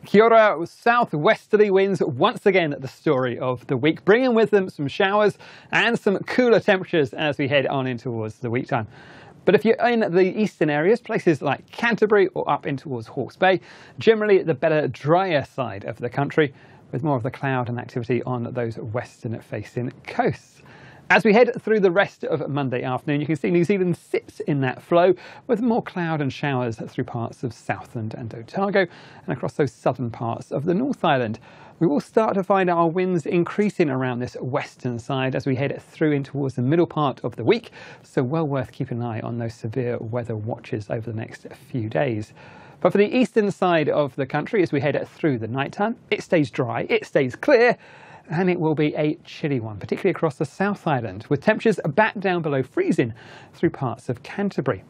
Kia ora. Southwesterly winds once again the story of the week, bringing with them some showers and some cooler temperatures as we head on in towards the week time. But if you're in the eastern areas, places like Canterbury or up in towards Hawke's Bay, generally the better drier side of the country, with more of the cloud and activity on those western facing coasts. As we head through the rest of Monday afternoon, you can see New Zealand sits in that flow with more cloud and showers through parts of Southland and Otago and across those southern parts of the North Island. We will start to find our winds increasing around this western side as we head through in towards the middle part of the week, so well worth keeping an eye on those severe weather watches over the next few days. But for the eastern side of the country, as we head through the night time, it stays dry, it stays clear, and it will be a chilly one, particularly across the South Island, with temperatures back down below freezing through parts of Canterbury.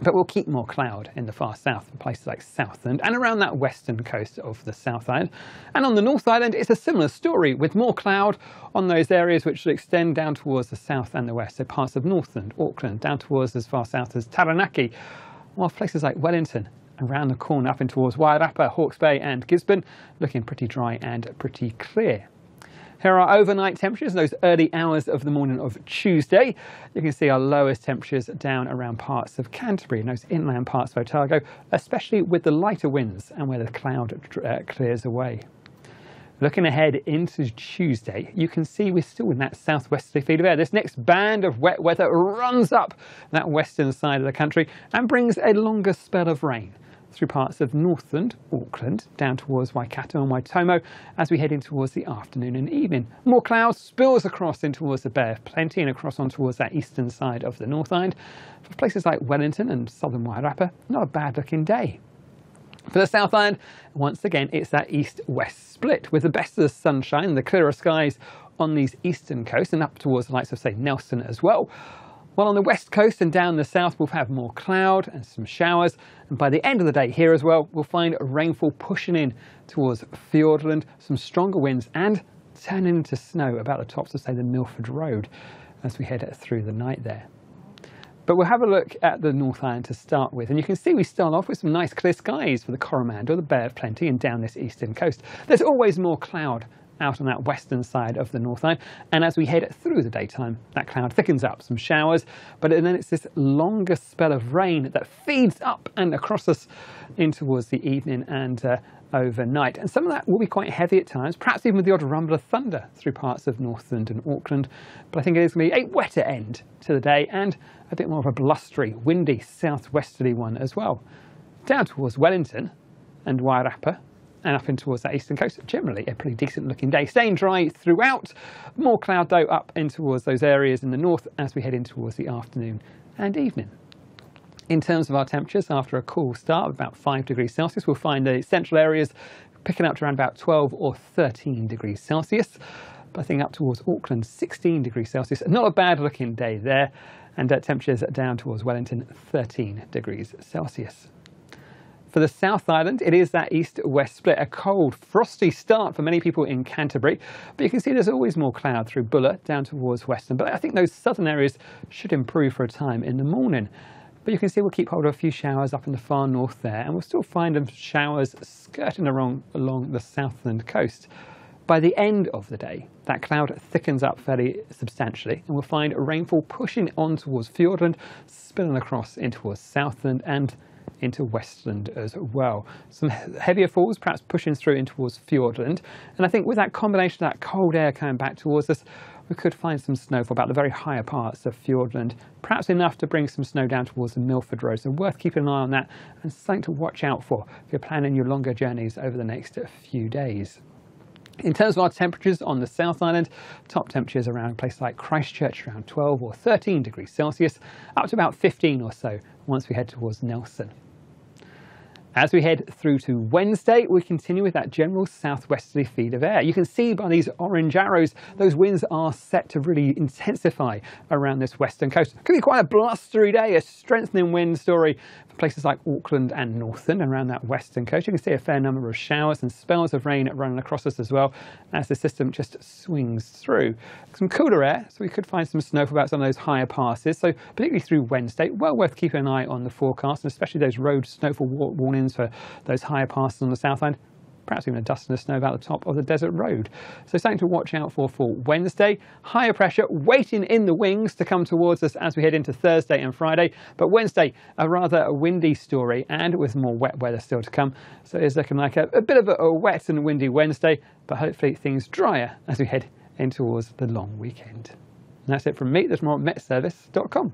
But we'll keep more cloud in the far south, in places like Southland and around that western coast of the South Island. And on the North Island, it's a similar story, with more cloud on those areas which will extend down towards the south and the west, so parts of Northland, Auckland, down towards as far south as Taranaki, while places like Wellington, around the corner up in towards Wairarapa, Hawke's Bay and Gisborne, looking pretty dry and pretty clear. Here are overnight temperatures in those early hours of the morning of Tuesday. You can see our lowest temperatures down around parts of Canterbury and those inland parts of Otago, especially with the lighter winds and where the cloud clears away. Looking ahead into Tuesday, you can see we're still in that southwesterly feed of air. This next band of wet weather runs up that western side of the country and brings a longer spell of rain through parts of Northland, Auckland, down towards Waikato and Waitomo as we head in towards the afternoon and evening. More clouds spills across in towards the Bay of Plenty and across on towards that eastern side of the North Island. For places like Wellington and southern Wairarapa, not a bad looking day. For the South Island, once again, it's that east-west split, with the best of the sunshine and the clearer skies on these eastern coasts and up towards the likes of, say, Nelson as well. While on the west coast and down the south, we'll have more cloud and some showers. And by the end of the day here as well, we'll find rainfall pushing in towards Fiordland, some stronger winds and turning into snow about the tops of, say, the Milford Road as we head through the night there. But we'll have a look at the North Island to start with. And you can see we start off with some nice clear skies for the Coromandel, the Bay of Plenty and down this eastern coast. There's always more cloud out on that western side of the North Island, and as we head through the daytime, that cloud thickens up, some showers, but then it's this longer spell of rain that feeds up and across us in towards the evening and overnight. And some of that will be quite heavy at times, perhaps even with the odd rumble of thunder through parts of Northland and Auckland. But I think it is going to be a wetter end to the day and a bit more of a blustery, windy, southwesterly one as well. Down towards Wellington and Wairarapa, and up in towards that eastern coast, generally a pretty decent looking day. Staying dry throughout, more cloud though up in towards those areas in the north as we head in towards the afternoon and evening. In terms of our temperatures, after a cool start of about 5 degrees Celsius, we'll find the central areas picking up to around about 12 or 13 degrees Celsius. But I think up towards Auckland, 16 degrees Celsius. Not a bad looking day there. And temperatures down towards Wellington, 13 degrees Celsius. For the South Island, it is that east-west split, a cold, frosty start for many people in Canterbury. But you can see there's always more cloud through Buller down towards Western. But I think those southern areas should improve for a time in the morning. But you can see we'll keep hold of a few showers up in the far north there, and we'll still find them showers skirting along the Southland coast. By the end of the day, that cloud thickens up fairly substantially, and we'll find rainfall pushing on towards Fiordland, spilling across in towards Southland and into Westland as well. Some heavier falls perhaps pushing through in towards Fiordland, and I think with that combination of that cold air coming back towards us, we could find some snow for about the very higher parts of Fiordland, perhaps enough to bring some snow down towards the Milford Road, so worth keeping an eye on that and something to watch out for if you're planning your longer journeys over the next few days. In terms of our temperatures on the South Island, top temperatures around a place like Christchurch around 12 or 13 degrees Celsius, up to about 15 or so once we head towards Nelson. As we head through to Wednesday, we continue with that general southwesterly feed of air. You can see by these orange arrows, those winds are set to really intensify around this western coast. It could be quite a blustery day, a strengthening wind story for places like Auckland and Northland and around that western coast. You can see a fair number of showers and spells of rain running across us as well as the system just swings through. Some cooler air, so we could find some snow for about some of those higher passes. So particularly through Wednesday, well worth keeping an eye on the forecast, and especially those road snowfall warnings for those higher passes on the south end. perhaps even a dust and a snow about the top of the desert road. So something to watch out for Wednesday. Higher pressure waiting in the wings to come towards us as we head into Thursday and Friday. But Wednesday, a rather windy story and with more wet weather still to come. So it's looking like a bit of a wet and windy Wednesday, but hopefully things drier as we head in towards the long weekend. And that's it from me. There's more at metservice.com.